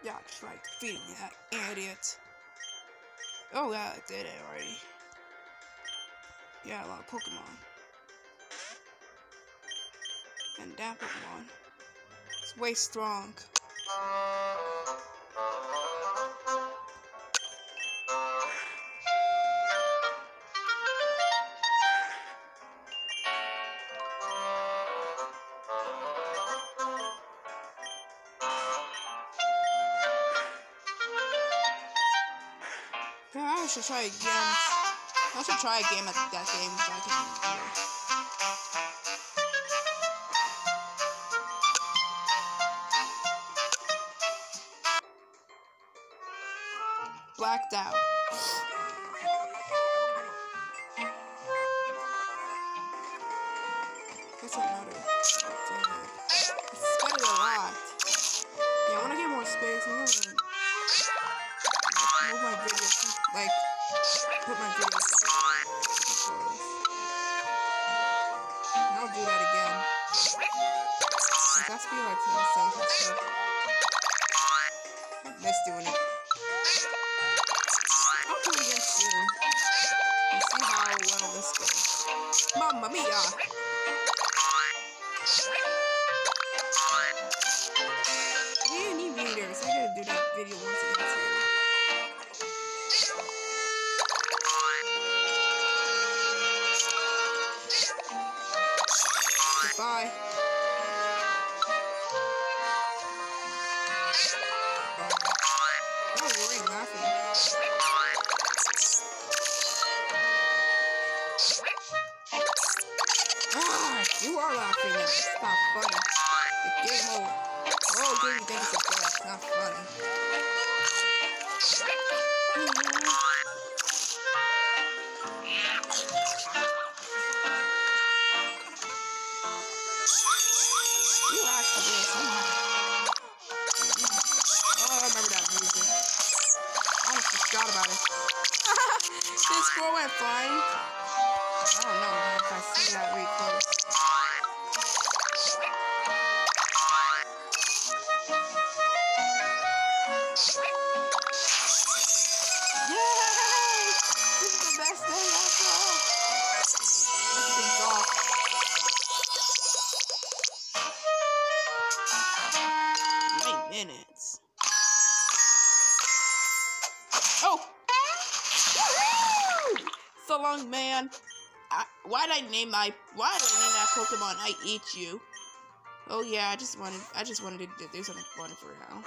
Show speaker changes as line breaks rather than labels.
Yeah, try defeating that idiot. Oh yeah, I did it already. Yeah, a lot of Pokemon. And that Pokemon is way strong. Yeah, I should try again. I should try a game at that game so I can blacked out. What's another? It's better a lot. Yeah, I wanna get more space. I'm gonna move my videos, like put my videos. And I'll do that again. That's feel like some stuff. I miss doing it. I'll do it again soon. And see how well this goes. Mamma mia! We need meters. I gotta do that video once again too. Goodbye. Oh, you ain't laughing. Ah, you are laughing now. It's not funny. The game over. Oh, good, you think it's a joke. It's not funny. You actually did somehow. Oh, I remember that music. I almost forgot about it. This squirrel went flying. I don't know if I see that really close. Yay! This is the best thing ever! Everything's off. 9 minutes. Oh! So long, man. Why did I name that Pokemon I Eat You? Oh yeah, I just wanted to do something fun for now.